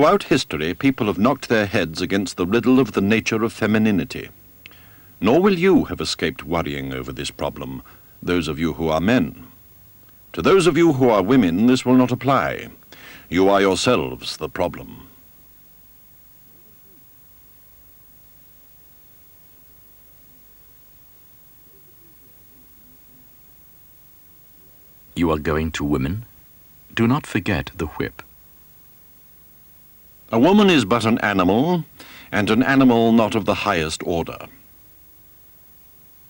Throughout history, people have knocked their heads against the riddle of the nature of femininity. Nor will you have escaped worrying over this problem, those of you who are men. To those of you who are women, this will not apply. You are yourselves the problem. You are going to women? Do not forget the whip. A woman is but an animal, and an animal not of the highest order.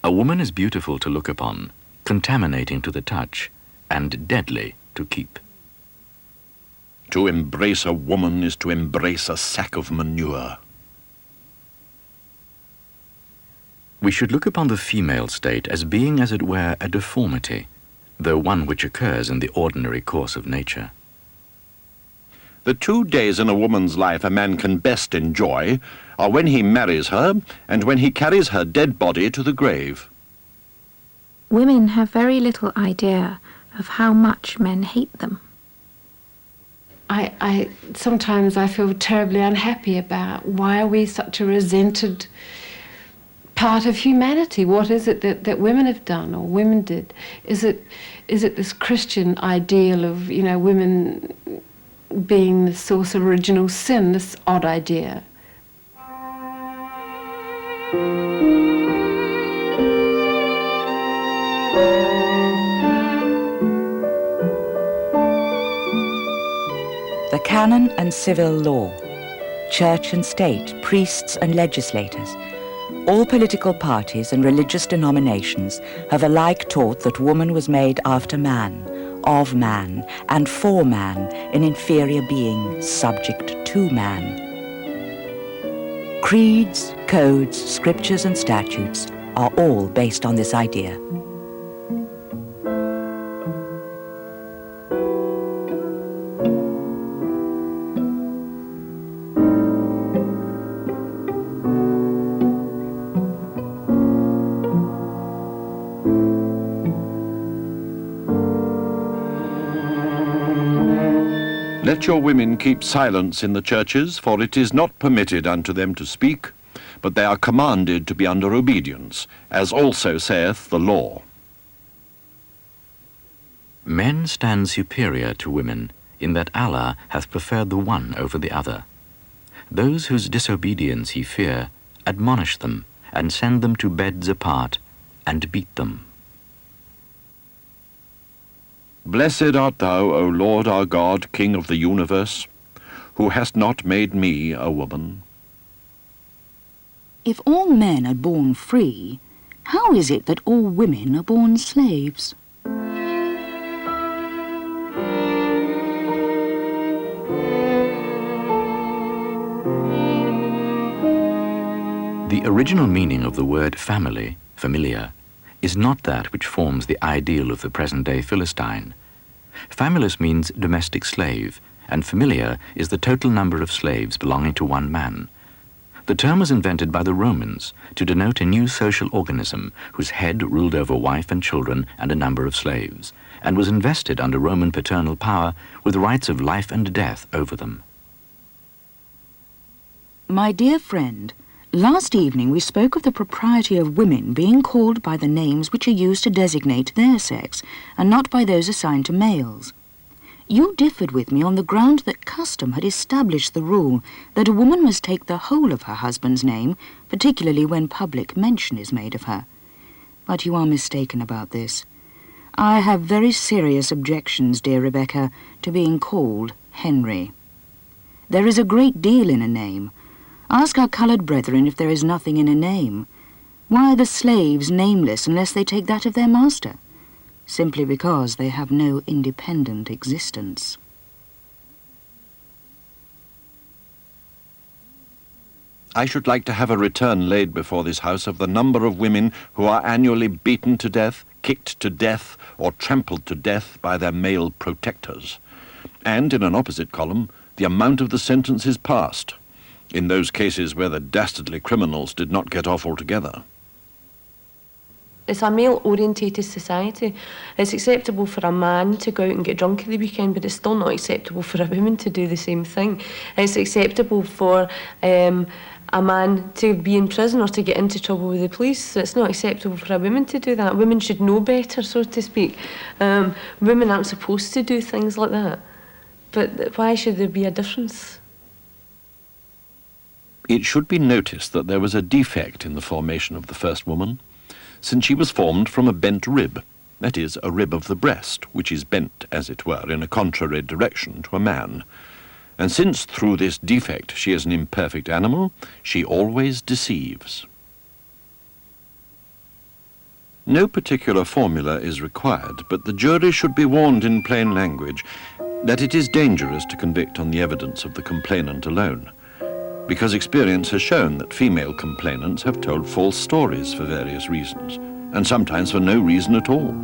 A woman is beautiful to look upon, contaminating to the touch, and deadly to keep. To embrace a woman is to embrace a sack of manure. We should look upon the female state as being, as it were, a deformity, though one which occurs in the ordinary course of nature. The 2 days in a woman's life a man can best enjoy are when he marries her and when he carries her dead body to the grave. Women have very little idea of how much men hate them. Sometimes I feel terribly unhappy about why are we such a resented part of humanity? What is it that women have done or women did? Is it this Christian ideal of, women being the source of original sin, this odd idea? The canon and civil law, church and state, priests and legislators, all political parties and religious denominations have alike taught that woman was made after man, of man, and for man, an inferior being, subject to man. Creeds, codes, scriptures and statutes are all based on this idea. Let your women keep silence in the churches, for it is not permitted unto them to speak, but they are commanded to be under obedience, as also saith the law. Men stand superior to women, in that Allah hath preferred the one over the other. Those whose disobedience ye fear, admonish them, and send them to beds apart, and beat them. Blessed art thou, O Lord our God, King of the universe, who hast not made me a woman. If all men are born free, how is it that all women are born slaves? The original meaning of the word family, familia, is not that which forms the ideal of the present-day Philistine. Famulus means domestic slave, and familia is the total number of slaves belonging to one man. The term was invented by the Romans to denote a new social organism whose head ruled over wife and children and a number of slaves, and was invested under Roman paternal power with rights of life and death over them. My dear friend, last evening we spoke of the propriety of women being called by the names which are used to designate their sex, and not by those assigned to males. You differed with me on the ground that custom had established the rule that a woman must take the whole of her husband's name, particularly when public mention is made of her. But you are mistaken about this. I have very serious objections, dear Rebecca, to being called Henry. There is a great deal in a name. Ask our coloured brethren if there is nothing in a name. Why are the slaves nameless unless they take that of their master? Simply because they have no independent existence. I should like to have a return laid before this house of the number of women who are annually beaten to death, kicked to death, or trampled to death by their male protectors. And, in an opposite column, the amount of the sentences passed, in those cases where the dastardly criminals did not get off altogether. It's a male-orientated society. It's acceptable for a man to go out and get drunk at the weekend, but it's still not acceptable for a woman to do the same thing. It's acceptable for a man to be in prison or to get into trouble with the police. It's not acceptable for a woman to do that. Women should know better, so to speak. Women aren't supposed to do things like that. But why should there be a difference? It should be noticed that there was a defect in the formation of the first woman, since she was formed from a bent rib, that is, a rib of the breast, which is bent, as it were, in a contrary direction to a man. And since through this defect she is an imperfect animal, she always deceives. No particular formula is required, but the jury should be warned in plain language that it is dangerous to convict on the evidence of the complainant alone, because experience has shown that female complainants have told false stories for various reasons, and sometimes for no reason at all.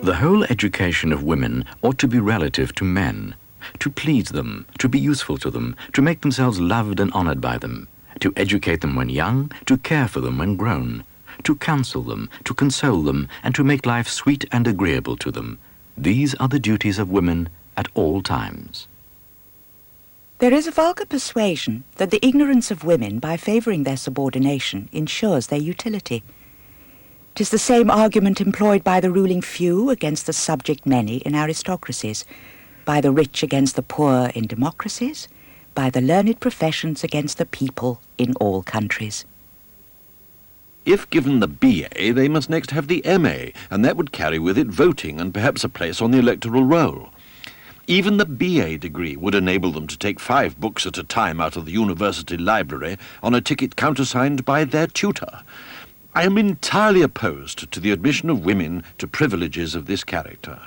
The whole education of women ought to be relative to men, to please them, to be useful to them, to make themselves loved and honoured by them, to educate them when young, to care for them when grown, to counsel them, to console them, and to make life sweet and agreeable to them. These are the duties of women at all times. There is a vulgar persuasion that the ignorance of women, by favouring their subordination, ensures their utility. 'Tis the same argument employed by the ruling few against the subject many in aristocracies, by the rich against the poor in democracies, by the learned professions against the people in all countries. If given the BA, they must next have the MA, and that would carry with it voting and perhaps a place on the electoral roll. Even the BA degree would enable them to take 5 books at a time out of the university library on a ticket countersigned by their tutor. I am entirely opposed to the admission of women to privileges of this character,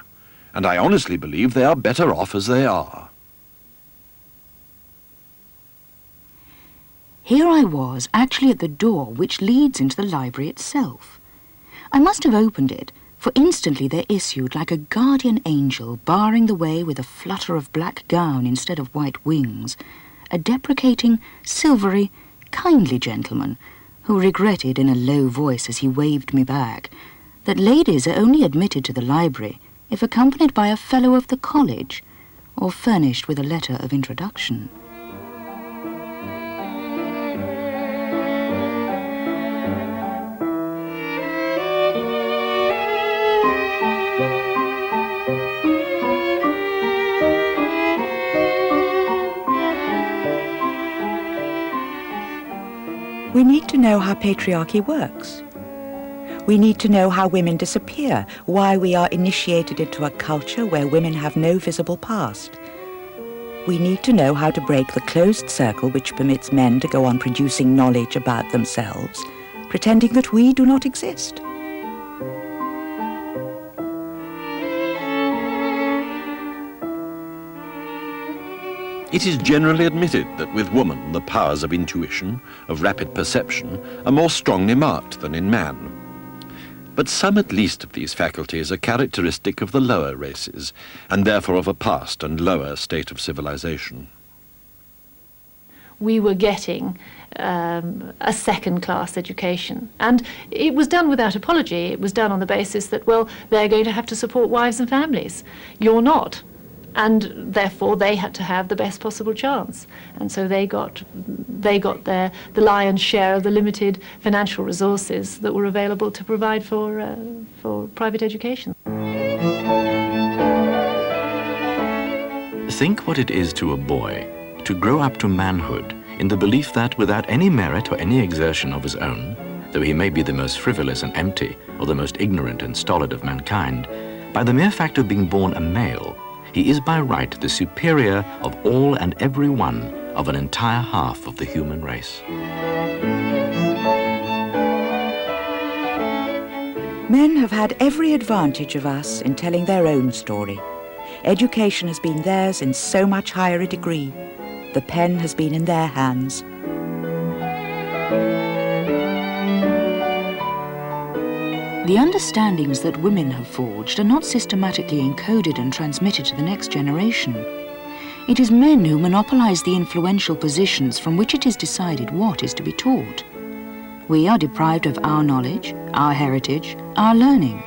and I honestly believe they are better off as they are. Here I was, actually at the door which leads into the library itself. I must have opened it, for instantly there issued, like a guardian angel, barring the way with a flutter of black gown instead of white wings, a deprecating, silvery, kindly gentleman, who regretted in a low voice as he waved me back that ladies are only admitted to the library if accompanied by a fellow of the college, or furnished with a letter of introduction. We need to know how patriarchy works. We need to know how women disappear, why we are initiated into a culture where women have no visible past. We need to know how to break the closed circle which permits men to go on producing knowledge about themselves, pretending that we do not exist. It is generally admitted that with woman the powers of intuition, of rapid perception, are more strongly marked than in man. But some at least of these faculties are characteristic of the lower races, and therefore of a past and lower state of civilization. We were getting a second-class education. And it was done without apology. It was done on the basis that, well, they're going to have to support wives and families. You're not. And therefore they had to have the best possible chance. And so they got the lion's share of the limited financial resources that were available to provide for private education. Think what it is to a boy to grow up to manhood in the belief that without any merit or any exertion of his own, though he may be the most frivolous and empty or the most ignorant and stolid of mankind, by the mere fact of being born a male, he is by right the superior of all and every one of an entire half of the human race. Men have had every advantage of us in telling their own story. Education has been theirs in so much higher a degree. The pen has been in their hands. The understandings that women have forged are not systematically encoded and transmitted to the next generation. It is men who monopolize the influential positions from which it is decided what is to be taught. We are deprived of our knowledge, our heritage, our learning.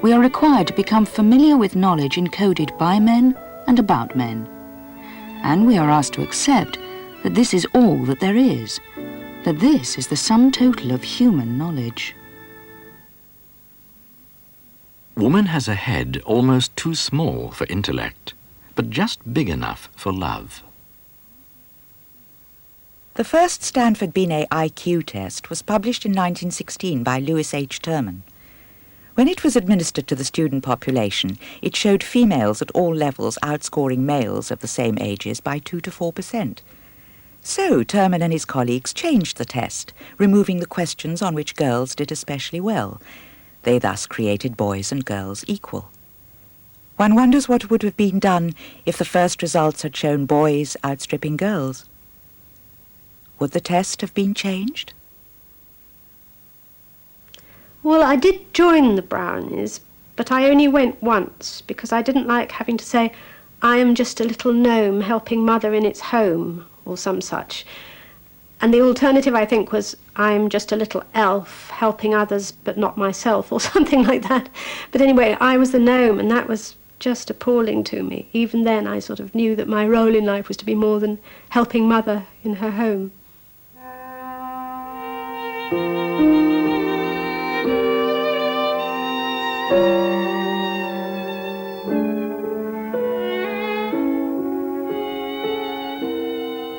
We are required to become familiar with knowledge encoded by men and about men. And we are asked to accept that this is all that there is, that this is the sum total of human knowledge. Woman has a head almost too small for intellect, but just big enough for love. The first Stanford Binet IQ test was published in 1916 by Louis H. Terman. When it was administered to the student population, it showed females at all levels outscoring males of the same ages by 2 to 4%. So Terman and his colleagues changed the test, removing the questions on which girls did especially well. They thus created boys and girls equal. One wonders what would have been done if the first results had shown boys outstripping girls. Would the test have been changed? Well, I did join the Brownies, but I only went once because I didn't like having to say, I am just a little gnome helping mother in its home, or some such. And the alternative, I think, was, I'm just a little elf helping others but not myself, or something like that. But anyway, I was the gnome, and that was just appalling to me. Even then, I sort of knew that my role in life was to be more than helping mother in her home.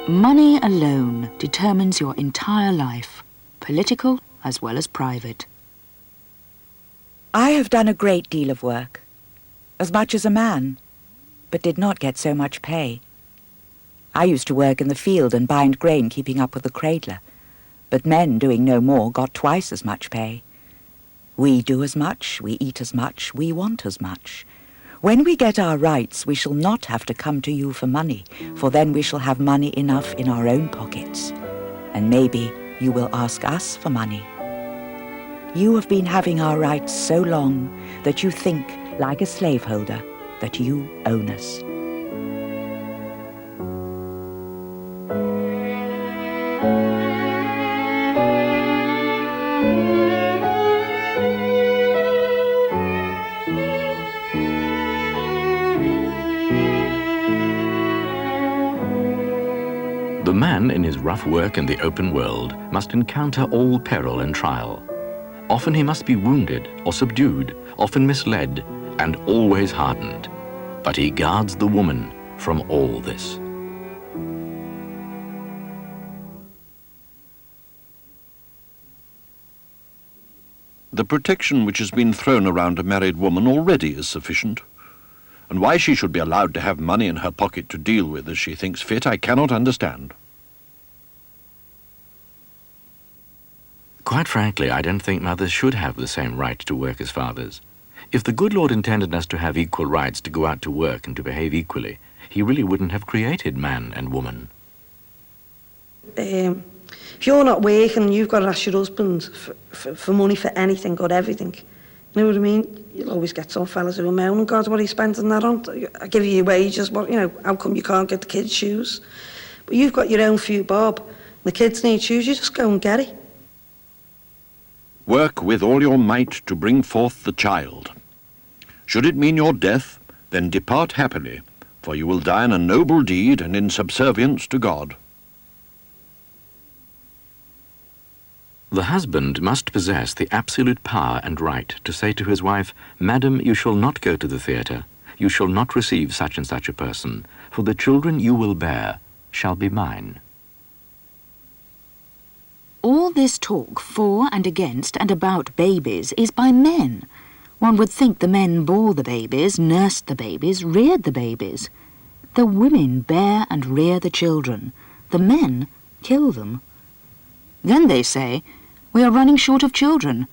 Money alone determines your entire life, political as well as private. I have done a great deal of work, as much as a man, but did not get so much pay. I used to work in the field and bind grain keeping up with the cradler, but men doing no more got twice as much pay. We do as much, we eat as much, we want as much. When we get our rights, we shall not have to come to you for money, for then we shall have money enough in our own pockets. And maybe you will ask us for money. You have been having our rights so long that you think, like a slaveholder, that you own us. The man in his rough work in the open world must encounter all peril and trial. Often he must be wounded or subdued, often misled, and always hardened. But he guards the woman from all this. The protection which has been thrown around a married woman already is sufficient. And why she should be allowed to have money in her pocket to deal with as she thinks fit, I cannot understand. Quite frankly, I don't think mothers should have the same right to work as fathers. If the good Lord intended us to have equal rights to go out to work and to behave equally, he really wouldn't have created man and woman. If you're not working, you've got to ask your husband for money for anything or everything. You know what I mean? You'll always get some fellas who are moaning, God, what are you spending that on? I give you your wages, but, you know, how come you can't get the kids' shoes? But you've got your own few bob. The kids need shoes, you just go and get it. Work with all your might to bring forth the child. Should it mean your death, then depart happily, for you will die in a noble deed and in subservience to God. The husband must possess the absolute power and right to say to his wife, Madam, you shall not go to the theatre, you shall not receive such and such a person, for the children you will bear shall be mine. All this talk for and against and about babies is by men. One would think the men bore the babies, nursed the babies, reared the babies. The women bear and rear the children. The men kill them. Then they say, we are running short of children.